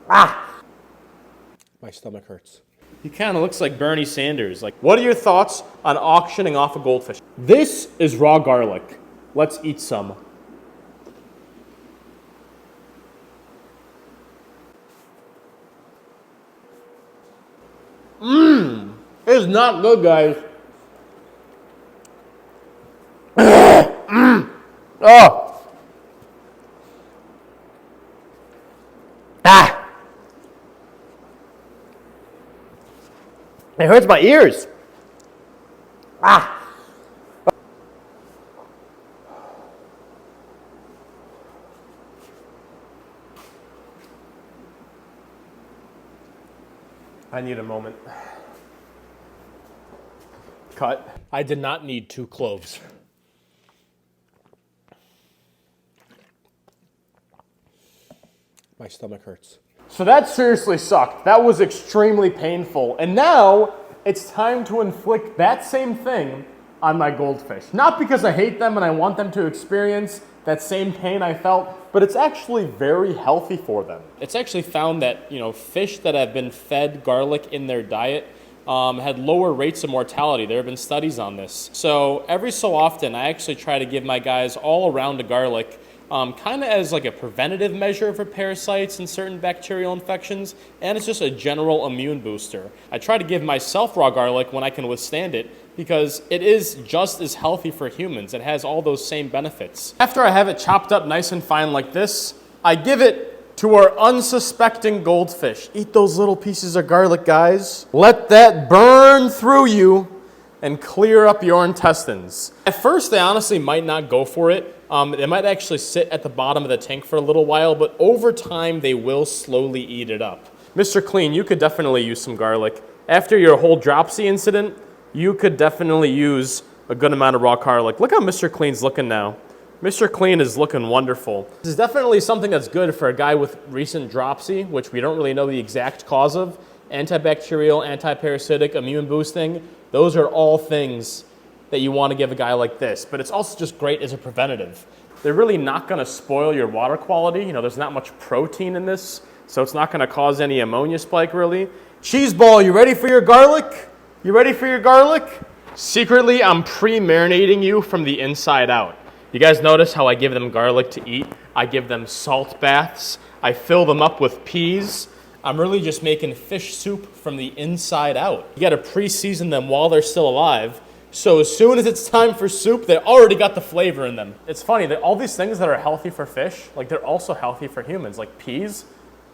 Ah! My stomach hurts. He kind of looks like Bernie Sanders. Like, what are your thoughts on auctioning off a goldfish? This is raw garlic. Let's eat some. It's not good, guys. Oh. Ah. It hurts my ears. Ah. I need a moment. Cut. I did not need 2 cloves. My stomach hurts. So that seriously sucked. That was extremely painful. And now it's time to inflict that same thing on my goldfish. Not because I hate them and I want them to experience that same pain I felt, but it's actually very healthy for them. It's actually found that, fish that have been fed garlic in their diet had lower rates of mortality. There have been studies on this. So every so often, I actually try to give my guys all around the garlic kind of as like a preventative measure for parasites and certain bacterial infections, and it's just a general immune booster. I try to give myself raw garlic when I can withstand it because it is just as healthy for humans. It has all those same benefits. After I have it chopped up nice and fine like this, I give it to our unsuspecting goldfish. Eat those little pieces of garlic, guys. Let that burn through you and clear up your intestines. At first, they honestly might not go for it. They might actually sit at the bottom of the tank for a little while, but over time, they will slowly eat it up. Mr. Clean, you could definitely use some garlic. After your whole dropsy incident, you could definitely use a good amount of raw garlic. Look how Mr. Clean's looking now. Mr. Clean is looking wonderful. This is definitely something that's good for a guy with recent dropsy, which we don't really know the exact cause of. Antibacterial, antiparasitic, immune boosting, those are all things that you want to give a guy like this, but it's also just great as a preventative. They're really not going to spoil your water quality. There's not much protein in this, so it's not going to cause any ammonia spike, really. Cheese ball, you ready for your garlic? You ready for your garlic? Secretly, I'm pre-marinating you from the inside out. You guys notice how I give them garlic to eat? I give them salt baths. I fill them up with peas. I'm really just making fish soup from the inside out. You got to pre-season them while they're still alive. So as soon as it's time for soup, they already got the flavor in them. It's funny that all these things that are healthy for fish, like they're also healthy for humans, like peas.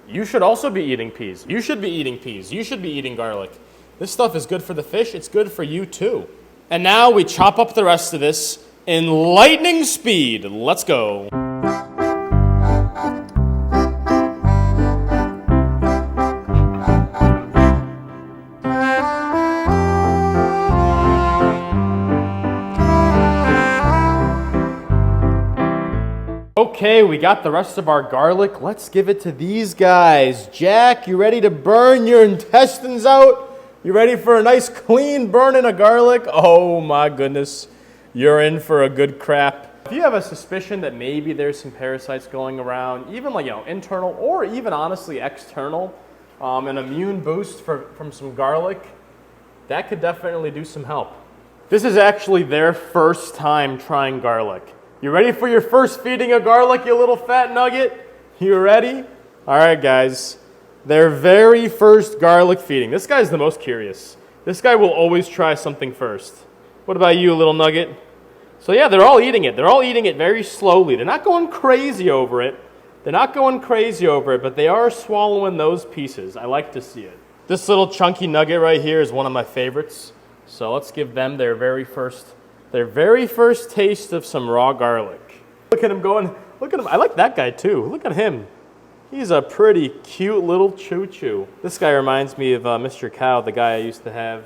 You should also be eating peas. You should be eating peas. You should be eating garlic. This stuff is good for the fish. It's good for you too. And now we chop up the rest of this in lightning speed. Let's go. Okay, we got the rest of our garlic. Let's give it to these guys. Jack, you ready to burn your intestines out? You ready for a nice clean burning of garlic? Oh my goodness, you're in for a good crap. If you have a suspicion that maybe there's some parasites going around, even like, internal or even honestly external, an immune boost from some garlic, that could definitely do some help. This is actually their first time trying garlic. You ready for your first feeding of garlic, you little fat nugget? You ready? All right, guys. Their very first garlic feeding. This guy's the most curious. This guy will always try something first. What about you, little nugget? So yeah, they're all eating it. They're all eating it very slowly. They're not going crazy over it. But they are swallowing those pieces. I like to see it. This little chunky nugget right here is one of my favorites. So let's give them their very first taste of some raw garlic. Look at him going. Look at him. I like that guy too. Look at him. He's a pretty cute little choo-choo. This guy reminds me of Mr. Cow, the guy I used to have.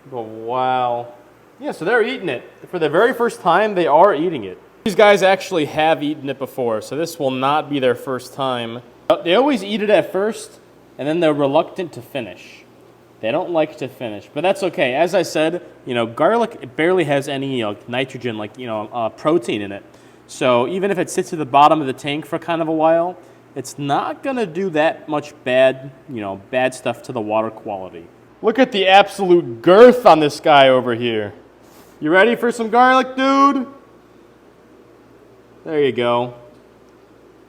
But wow. Yeah, so they're eating it. For the very first time, they are eating it. These guys actually have eaten it before, so this will not be their first time. They always eat it at first, and then they're reluctant to finish. They don't like to finish, but that's okay. As I said, garlic barely has any nitrogen, protein in it. So even if it sits at the bottom of the tank for kind of a while, it's not gonna do that much bad, bad stuff to the water quality. Look at the absolute girth on this guy over here. You ready for some garlic, dude? There you go.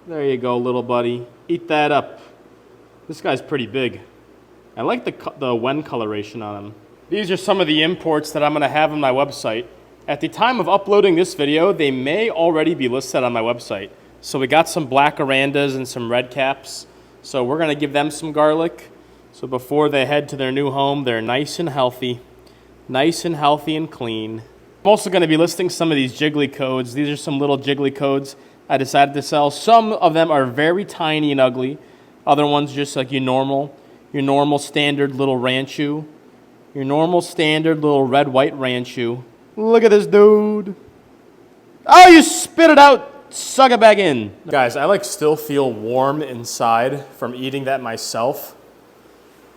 There you go, little buddy. Eat that up. This guy's pretty big. I like the wen coloration on him. These are some of the imports that I'm gonna have on my website. At the time of uploading this video, they may already be listed on my website. So we got some black arandas and some red caps. So we're gonna give them some garlic. So before they head to their new home, they're nice and healthy and clean. I'm also gonna be listing some of these jiggly codes. These are some little jiggly codes I decided to sell. Some of them are very tiny and ugly. Other ones just like your normal standard little ranchu. Your normal standard little red-white ranchu. Look at this dude. Oh, you spit it out. Suck it back in. Guys, I still feel warm inside from eating that myself.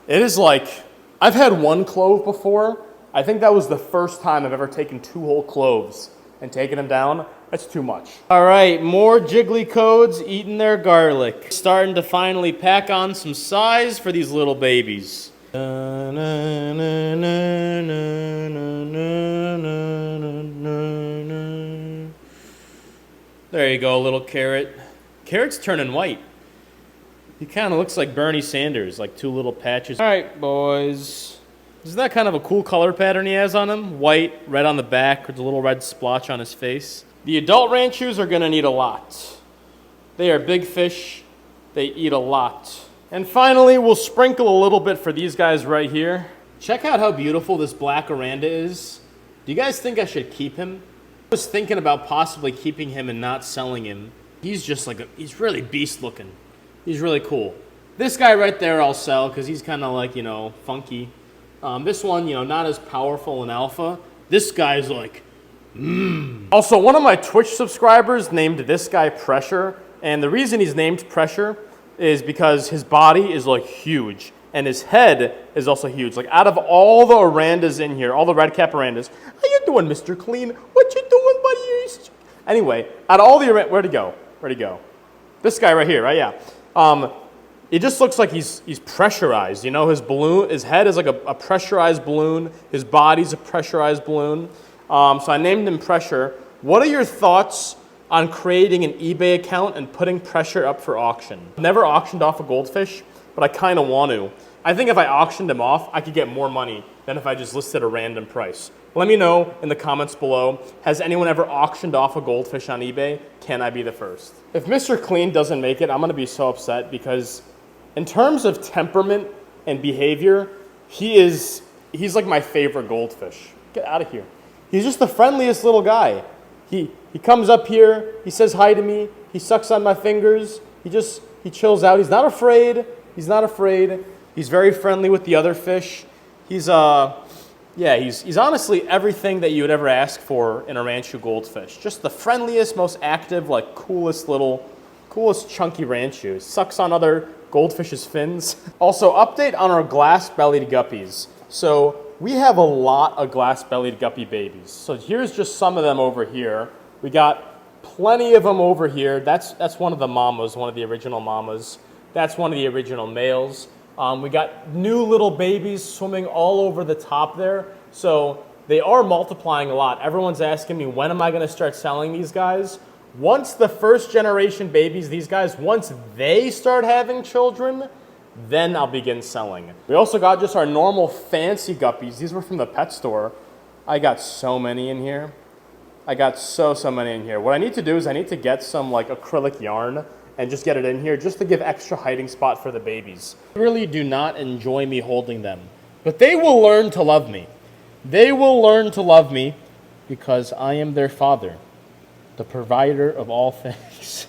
It is I've had one clove before. I think that was the first time I've ever taken 2 whole cloves and taken them down. That's too much. All right, more jiggly codes eating their garlic. Starting to finally pack on some size for these little babies. There you go, little carrot. Carrot's turning white. He kind of looks like Bernie Sanders, like 2 little patches. All right, boys. Isn't that kind of a cool color pattern he has on him? White, red on the back, with a little red splotch on his face. The adult ranchus are going to need a lot. They are big fish. They eat a lot. And finally, we'll sprinkle a little bit for these guys right here. Check out how beautiful this black Aranda is. Do you guys think I should keep him? I was thinking about possibly keeping him and not selling him. He's just he's really beast looking. He's really cool. This guy right there I'll sell because he's kind of funky. This one, not as powerful in alpha. This guy's Also, one of my Twitch subscribers named this guy Pressure. And the reason he's named Pressure is because his body is huge. And his head is also huge. Out of all the Arandas in here, all the red cap Arandas, how you doing, Mr. Clean? What you doing, buddy? Anyway, out of all the Arandas, where'd he go? Where'd he go? This guy right here, right? Yeah. It just looks like he's pressurized. His head is like a pressurized balloon. His body's a pressurized balloon. So I named him Pressure. What are your thoughts on creating an eBay account and putting Pressure up for auction? I've never auctioned off a goldfish, but I kind of want to. I think if I auctioned him off, I could get more money than if I just listed a random price. Let me know in the comments below, has anyone ever auctioned off a goldfish on eBay? Can I be the first? If Mr. Clean doesn't make it, I'm gonna be so upset because in terms of temperament and behavior, he's like my favorite goldfish. Get out of here. He's just the friendliest little guy. He comes up here, he says hi to me, he sucks on my fingers, he chills out. He's not afraid. He's very friendly with the other fish. He's honestly everything that you would ever ask for in a ranchu goldfish. Just the friendliest, most active, coolest chunky ranchu. He sucks on other goldfish's fins. Also, update on our glass-bellied guppies. So we have a lot of glass-bellied guppy babies. So here's just some of them over here. We got plenty of them over here. That's one of the mamas, one of the original mamas. That's one of the original males. We got new little babies swimming all over the top there. So they are multiplying a lot. Everyone's asking me, when am I going to start selling these guys? Once the first generation babies, these guys, once they start having children, then I'll begin selling. We also got just our normal fancy guppies. These were from the pet store. I got so many in here. I got so many in here. What I need to do is I need to get some acrylic yarn and just get it in here just to give extra hiding spot for the babies. They really do not enjoy me holding them, but they will learn to love me. They will learn to love me because I am their father, the provider of all things.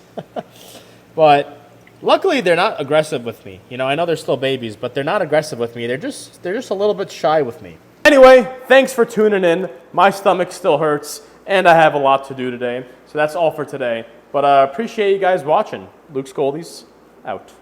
But luckily they're not aggressive with me. I know they're still babies, but they're not aggressive with me. They're just a little bit shy with me. Anyway, thanks for tuning in. My stomach still hurts and I have a lot to do today. So that's all for today. But I appreciate you guys watching. Luke's Goldies, out.